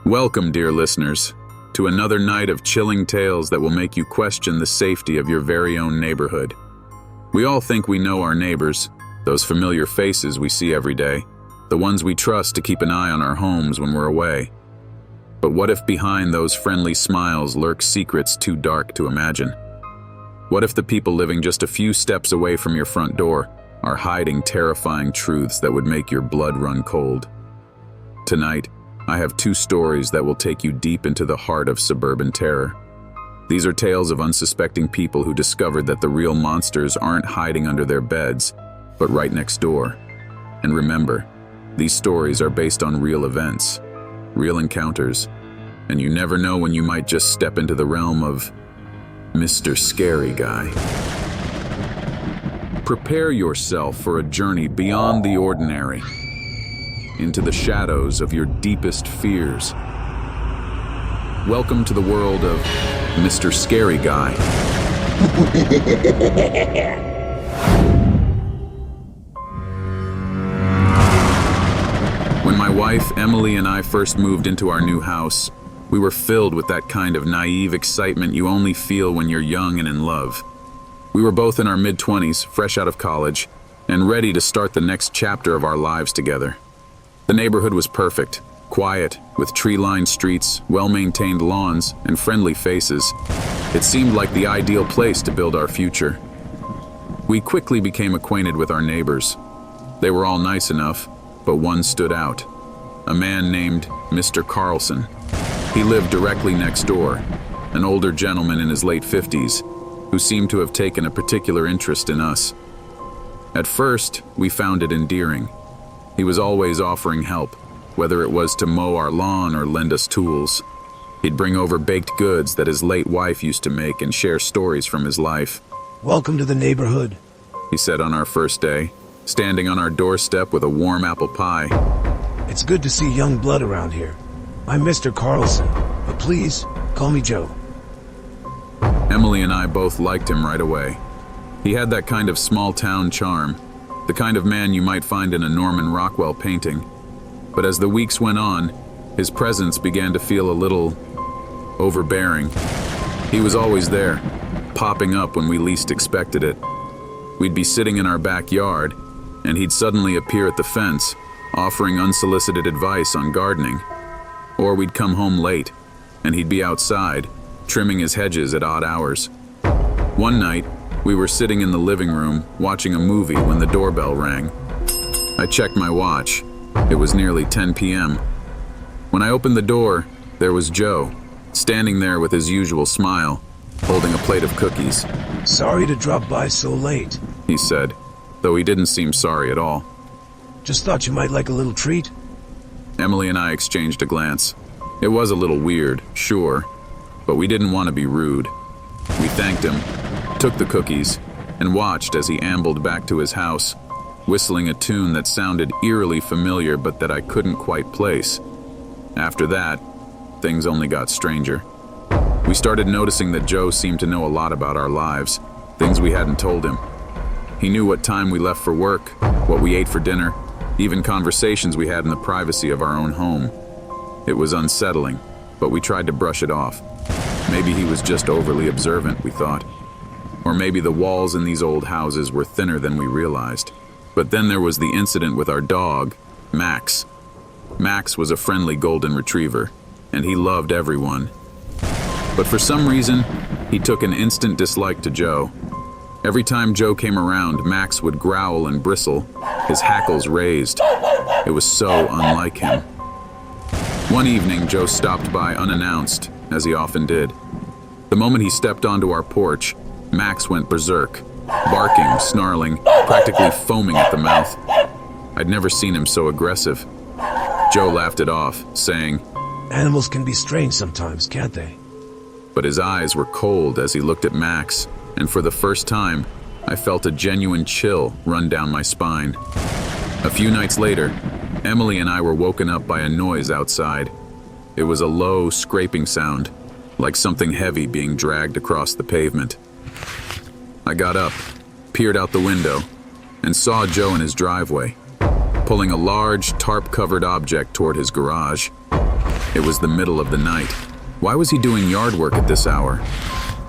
Welcome, dear listeners, to another night of chilling tales that will make you question the safety of your very own neighborhood. We all think we know our neighbors, those familiar faces we see every day, the ones we trust to keep an eye on our homes when we're away. But what if behind those friendly smiles lurk secrets too dark to imagine? What if the people living just a few steps away from your front door are hiding terrifying truths that would make your blood run cold? Tonight, I have two stories that will take you deep into the heart of suburban terror. These are tales of unsuspecting people who discovered that the real monsters aren't hiding under their beds, but right next door. And remember, these stories are based on real events, real encounters, and you never know when you might just step into the realm of Mr. Scary Guy. Prepare yourself for a journey beyond the ordinary, into the shadows of your deepest fears. Welcome to the world of Mr. Scary Guy. When my wife, Emily, and I first moved into our new house, we were filled with that kind of naive excitement you only feel when you're young and in love. We were both in our mid-20s, fresh out of college, and ready to start the next chapter of our lives together. The neighborhood was perfect, quiet, with tree-lined streets, well-maintained lawns, and friendly faces. It seemed like the ideal place to build our future. We quickly became acquainted with our neighbors. They were all nice enough, but one stood out. A man named Mr. Carlson. He lived directly next door, an older gentleman in his late 50s, who seemed to have taken a particular interest in us. At first, we found it endearing. He was always offering help, whether it was to mow our lawn or lend us tools. He'd bring over baked goods that his late wife used to make and share stories from his life. "Welcome to the neighborhood," he said on our first day, standing on our doorstep with a warm apple pie. "It's good to see young blood around here. I'm Mr. Carlson, but please, call me Joe." Emily and I both liked him right away. He had that kind of small-town charm, the kind of man you might find in a Norman Rockwell painting. But as the weeks went on, his presence began to feel a little overbearing. He was always there, popping up when we least expected it. We'd be sitting in our backyard, and he'd suddenly appear at the fence, offering unsolicited advice on gardening. Or we'd come home late, and he'd be outside, trimming his hedges at odd hours. One night, we were sitting in the living room, watching a movie when the doorbell rang. I checked my watch. It was nearly 10 p.m. When I opened the door, there was Joe, standing there with his usual smile, holding a plate of cookies. "Sorry to drop by so late," he said, though he didn't seem sorry at all. "Just thought you might like a little treat." Emily and I exchanged a glance. It was a little weird, sure, but we didn't want to be rude. We thanked him, took the cookies, and watched as he ambled back to his house, whistling a tune that sounded eerily familiar but that I couldn't quite place. After that, things only got stranger. We started noticing that Joe seemed to know a lot about our lives, things we hadn't told him. He knew what time we left for work, what we ate for dinner, even conversations we had in the privacy of our own home. It was unsettling, but we tried to brush it off. Maybe he was just overly observant, we thought. Or maybe the walls in these old houses were thinner than we realized. But then there was the incident with our dog, Max. Max was a friendly golden retriever, and he loved everyone. But for some reason, he took an instant dislike to Joe. Every time Joe came around, Max would growl and bristle, his hackles raised. It was so unlike him. One evening, Joe stopped by unannounced, as he often did. The moment he stepped onto our porch, Max went berserk, barking, snarling, practically foaming at the mouth. I'd never seen him so aggressive. Joe laughed it off, saying, "Animals can be strange sometimes, can't they?" But his eyes were cold as he looked at Max, and for the first time, I felt a genuine chill run down my spine. A few nights later, Emily and I were woken up by a noise outside. It was a low, scraping sound, like something heavy being dragged across the pavement. I got up, peered out the window, and saw Joe in his driveway. pulling a large, tarp-covered object toward his garage. It was the middle of the night. Why was he doing yard work at this hour?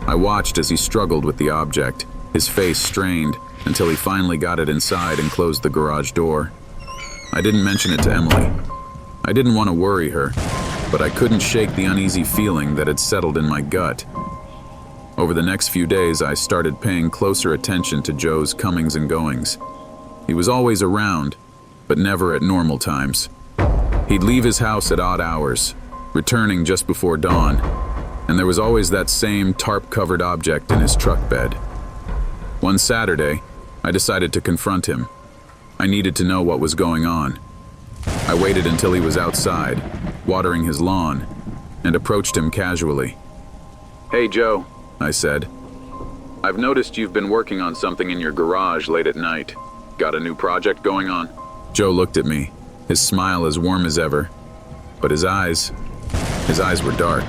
I watched as he struggled with the object, his face strained, until he finally got it inside and closed the garage door. I didn't mention it to Emily. I didn't want to worry her, but I couldn't shake the uneasy feeling that had settled in my gut. Over the next few days, I started paying closer attention to Joe's comings and goings. He was always around, but never at normal times. He'd leave his house at odd hours, returning just before dawn, and there was always that same tarp-covered object in his truck bed. One Saturday, I decided to confront him. I needed to know what was going on. I waited until he was outside, watering his lawn, and approached him casually. "Hey, Joe," I said. "I've noticed you've been working on something in your garage late at night. Got a new project going on?" Joe looked at me, his smile as warm as ever, but his eyes were dark.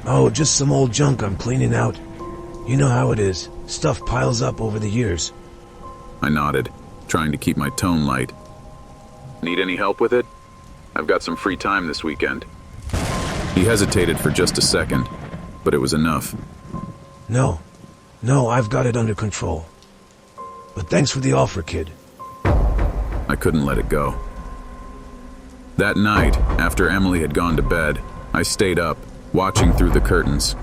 Oh, just some old junk I'm cleaning out. You know how it is. Stuff piles up over the years. I nodded, trying to keep my tone light. "Need any help with it? I've got some free time this weekend." He hesitated for just a second, but it was enough. No, I've got it under control. But thanks for the offer, kid. I couldn't let it go. That night, after Emily had gone to bed, I stayed up, watching through the curtains.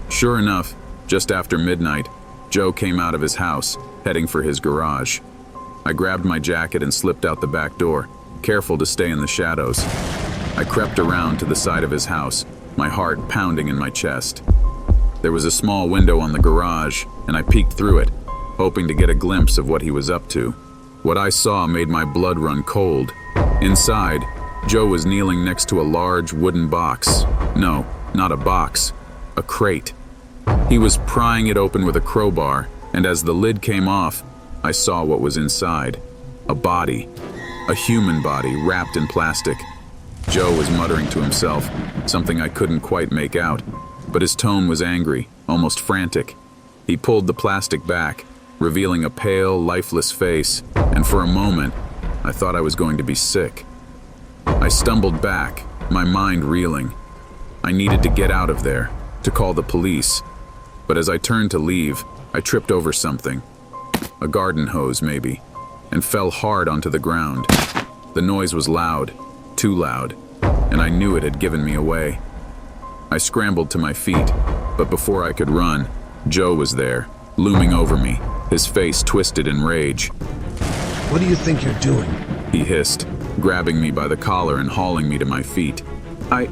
Sure enough, just after midnight, Joe came out of his house, heading for his garage. I grabbed my jacket and slipped out the back door, careful to stay in the shadows. I crept around to the side of his house, my heart pounding in my chest. There was a small window on the garage, and I peeked through it, hoping to get a glimpse of what he was up to. What I saw made my blood run cold. Inside, Joe was kneeling next to a large wooden box. No, not a box, a crate. He was prying it open with a crowbar, and as the lid came off, I saw what was inside. A body. A human body wrapped in plastic. Joe was muttering to himself, something I couldn't quite make out, but his tone was angry, almost frantic. He pulled the plastic back, revealing a pale, lifeless face, and for a moment, I thought I was going to be sick. I stumbled back, my mind reeling. I needed to get out of there, to call the police. But as I turned to leave, I tripped over something. A garden hose, maybe, and fell hard onto the ground. The noise was loud, too loud, and I knew it had given me away. I scrambled to my feet, but before I could run, Joe was there, looming over me, his face twisted in rage. What do you think you're doing? He hissed, grabbing me by the collar and hauling me to my feet. I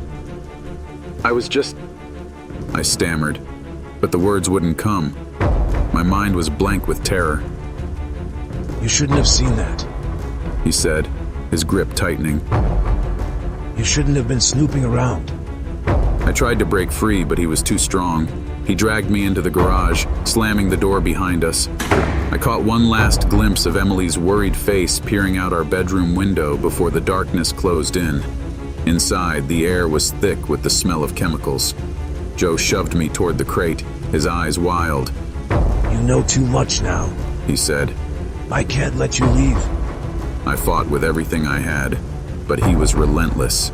was just... I stammered, but the words wouldn't come. My mind was blank with terror. You shouldn't have seen that. He said, his grip tightening. You shouldn't have been snooping around. I tried to break free, but he was too strong. He dragged me into the garage, slamming the door behind us. I caught one last glimpse of Emily's worried face peering out our bedroom window before the darkness closed in. Inside, the air was thick with the smell of chemicals. Joe shoved me toward the crate, his eyes wild. You know too much now, he said. I can't let you leave. I fought with everything I had, but he was relentless.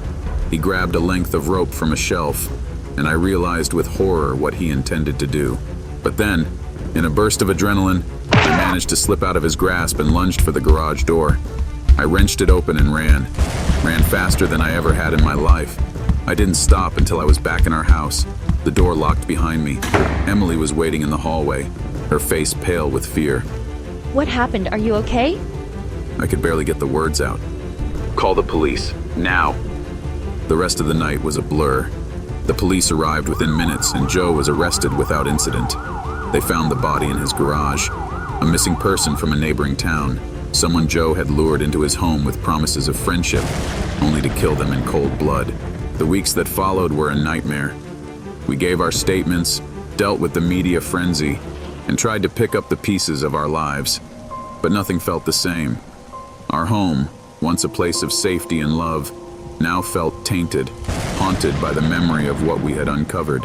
He grabbed a length of rope from a shelf, and I realized with horror what he intended to do. But then, in a burst of adrenaline, I managed to slip out of his grasp and lunged for the garage door. I wrenched it open and ran faster than I ever had in my life. I didn't stop until I was back in our house, the door locked behind me. Emily was waiting in the hallway, her face pale with fear. What happened? Are you okay? I could barely get the words out. Call the police, now. The rest of the night was a blur. The police arrived within minutes and Joe was arrested without incident. They found the body in his garage, a missing person from a neighboring town, someone Joe had lured into his home with promises of friendship, only to kill them in cold blood. The weeks that followed were a nightmare. We gave our statements, dealt with the media frenzy, and tried to pick up the pieces of our lives. But nothing felt the same. Our home, once a place of safety and love, now felt tainted, haunted by the memory of what we had uncovered.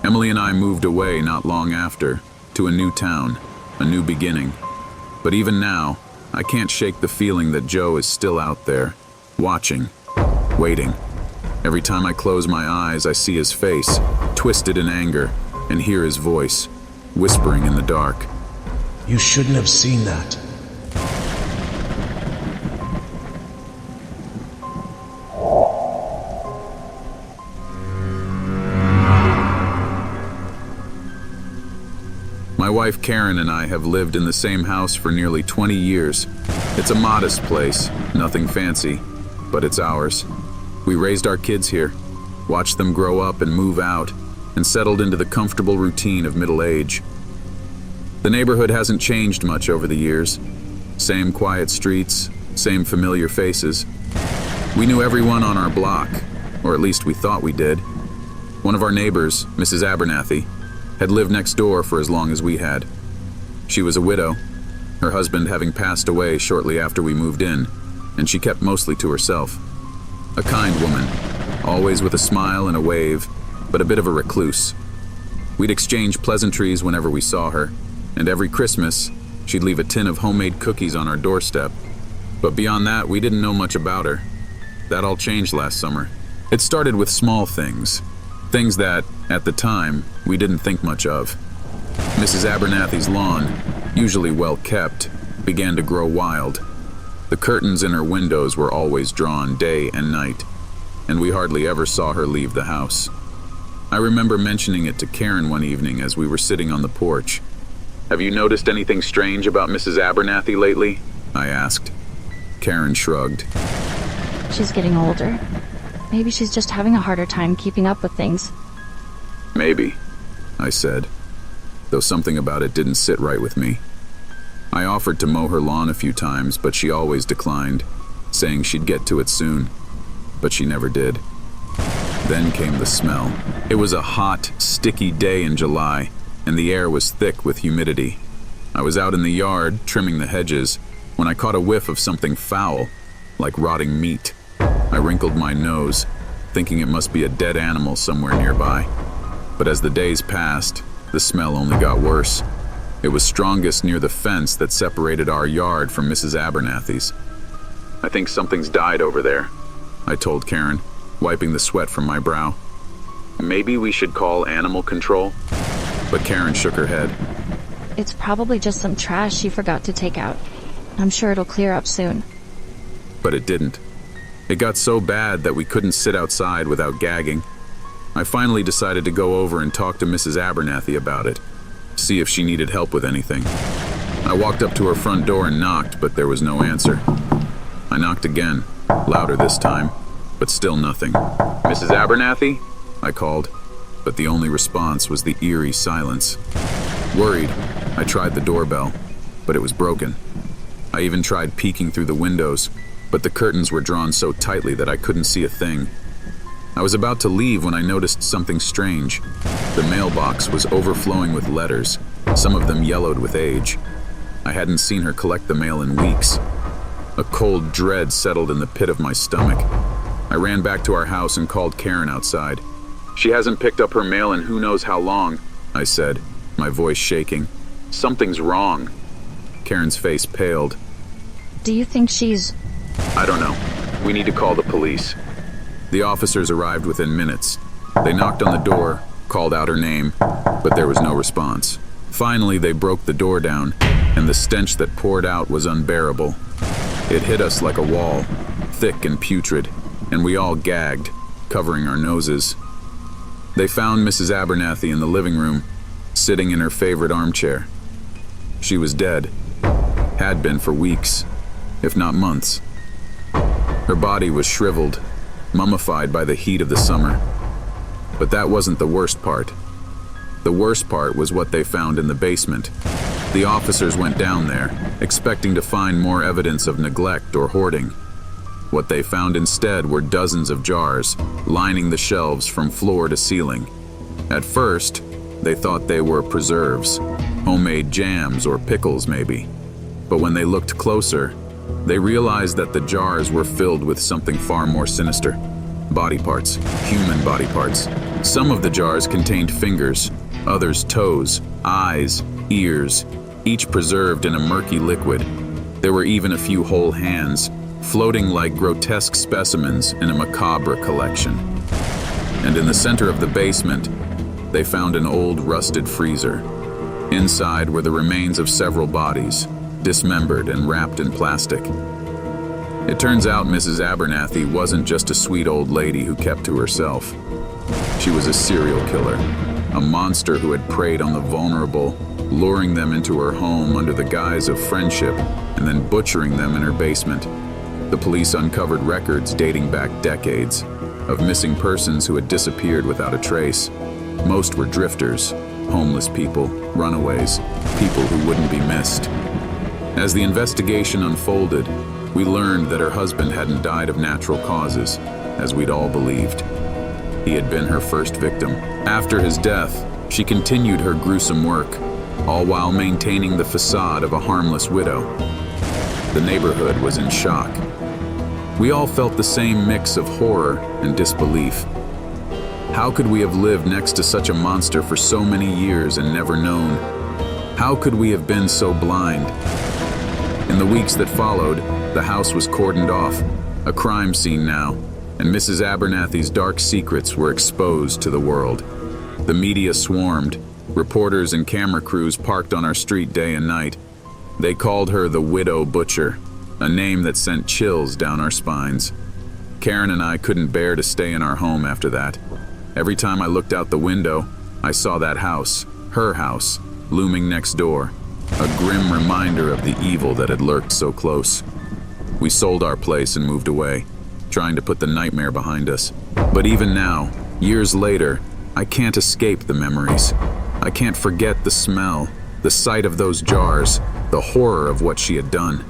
Emily and I moved away not long after, to a new town, a new beginning. But even now, I can't shake the feeling that Joe is still out there, watching, waiting. Every time I close my eyes, I see his face, twisted in anger, and hear his voice, whispering in the dark. You shouldn't have seen that. My wife Karen and I have lived in the same house for nearly 20 years. It's a modest place, nothing fancy, but it's ours. We raised our kids here, watched them grow up and move out, and settled into the comfortable routine of middle age. The neighborhood hasn't changed much over the years. Same quiet streets, same familiar faces. We knew everyone on our block, or at least we thought we did. One of our neighbors, Mrs. Abernathy, had lived next door for as long as we had. She was a widow, her husband having passed away shortly after we moved in, and she kept mostly to herself. A kind woman, always with a smile and a wave, but a bit of a recluse. We'd exchange pleasantries whenever we saw her, and every Christmas, she'd leave a tin of homemade cookies on our doorstep. But beyond that, we didn't know much about her. That all changed last summer. It started with small things that, at the time, we didn't think much of. Mrs. Abernathy's lawn, usually well kept, began to grow wild. The curtains in her windows were always drawn day and night, and we hardly ever saw her leave the house. I remember mentioning it to Karen one evening as we were sitting on the porch. "Have you noticed anything strange about Mrs. Abernathy lately?" I asked. Karen shrugged. She's getting older. Maybe she's just having a harder time keeping up with things. "Maybe," I said, though something about it didn't sit right with me. I offered to mow her lawn a few times, but she always declined, saying she'd get to it soon. But she never did. Then came the smell. It was a hot, sticky day in July, and the air was thick with humidity. I was out in the yard, trimming the hedges, when I caught a whiff of something foul, like rotting meat. I wrinkled my nose, thinking it must be a dead animal somewhere nearby. But as the days passed, the smell only got worse. It was strongest near the fence that separated our yard from Mrs. Abernathy's. "I think something's died over there," I told Karen, wiping the sweat from my brow. "Maybe we should call animal control?" But Karen shook her head. It's probably just some trash she forgot to take out. I'm sure it'll clear up soon. But it didn't. It got so bad that we couldn't sit outside without gagging. I finally decided to go over and talk to Mrs. Abernathy about it, see if she needed help with anything. I walked up to her front door and knocked, but there was no answer. I knocked again, louder this time, but still nothing. "Mrs. Abernathy?" I called, but the only response was the eerie silence. Worried, I tried the doorbell, but it was broken. I even tried peeking through the windows, but the curtains were drawn so tightly that I couldn't see a thing. I was about to leave when I noticed something strange. The mailbox was overflowing with letters, some of them yellowed with age. I hadn't seen her collect the mail in weeks. A cold dread settled in the pit of my stomach. I ran back to our house and called Karen outside. "She hasn't picked up her mail in who knows how long," I said, my voice shaking. "Something's wrong." Karen's face paled. Do you think she's... "I don't know. We need to call the police." The officers arrived within minutes. They knocked on the door, called out her name, but there was no response. Finally, they broke the door down, and the stench that poured out was unbearable. It hit us like a wall, thick and putrid, and we all gagged, covering our noses. They found Mrs. Abernathy in the living room, sitting in her favorite armchair. She was dead. Had been for weeks, if not months. Her body was shriveled, mummified by the heat of the summer. But that wasn't the worst part. The worst part was what they found in the basement. The officers went down there, expecting to find more evidence of neglect or hoarding. What they found instead were dozens of jars, lining the shelves from floor to ceiling. At first, they thought they were preserves, homemade jams or pickles maybe. But when they looked closer, they realized that the jars were filled with something far more sinister. Body parts, human body parts. Some of the jars contained fingers, others toes, eyes, ears, each preserved in a murky liquid. There were even a few whole hands, floating like grotesque specimens in a macabre collection. And in the center of the basement, they found an old rusted freezer. Inside were the remains of several bodies, dismembered and wrapped in plastic. It turns out Mrs. Abernathy wasn't just a sweet old lady who kept to herself. She was a serial killer, a monster who had preyed on the vulnerable, luring them into her home under the guise of friendship and then butchering them in her basement. The police uncovered records dating back decades of missing persons who had disappeared without a trace. Most were drifters, homeless people, runaways, people who wouldn't be missed. As the investigation unfolded, we learned that her husband hadn't died of natural causes, as we'd all believed. He had been her first victim. After his death, she continued her gruesome work, all while maintaining the facade of a harmless widow. The neighborhood was in shock. We all felt the same mix of horror and disbelief. How could we have lived next to such a monster for so many years and never known? How could we have been so blind? In the weeks that followed, the house was cordoned off, a crime scene now, and Mrs. Abernathy's dark secrets were exposed to the world. The media swarmed, reporters and camera crews parked on our street day and night. They called her the Widow Butcher, a name that sent chills down our spines. Karen and I couldn't bear to stay in our home after that. Every time I looked out the window, I saw that house, her house, looming next door, a grim reminder of the evil that had lurked so close. We sold our place and moved away, trying to put the nightmare behind us. But even now, years later, I can't escape the memories. I can't forget the smell, the sight of those jars, the horror of what she had done.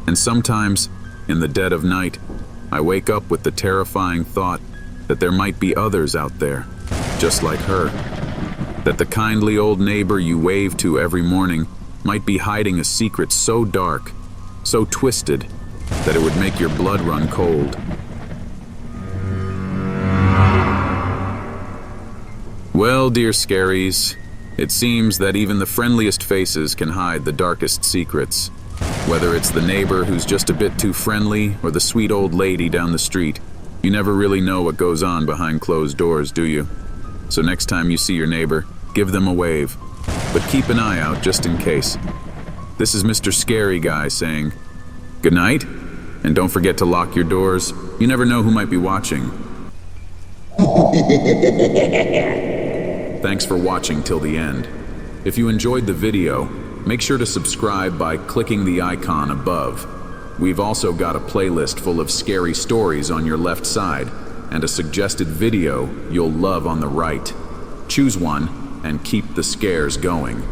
And sometimes, in the dead of night, I wake up with the terrifying thought that there might be others out there, just like her. That the kindly old neighbor you wave to every morning might be hiding a secret so dark, so twisted, that it would make your blood run cold. Well, dear scaries, it seems that even the friendliest faces can hide the darkest secrets. Whether it's the neighbor who's just a bit too friendly or the sweet old lady down the street, you never really know what goes on behind closed doors, do you? So next time you see your neighbor, give them a wave, but keep an eye out just in case. This is Mr. Scary Guy saying, good night, and don't forget to lock your doors. You never know who might be watching. Thanks for watching till the end. If you enjoyed the video, make sure to subscribe by clicking the icon above. We've also got a playlist full of scary stories on your left side, and a suggested video you'll love on the right. Choose one and keep the scares going.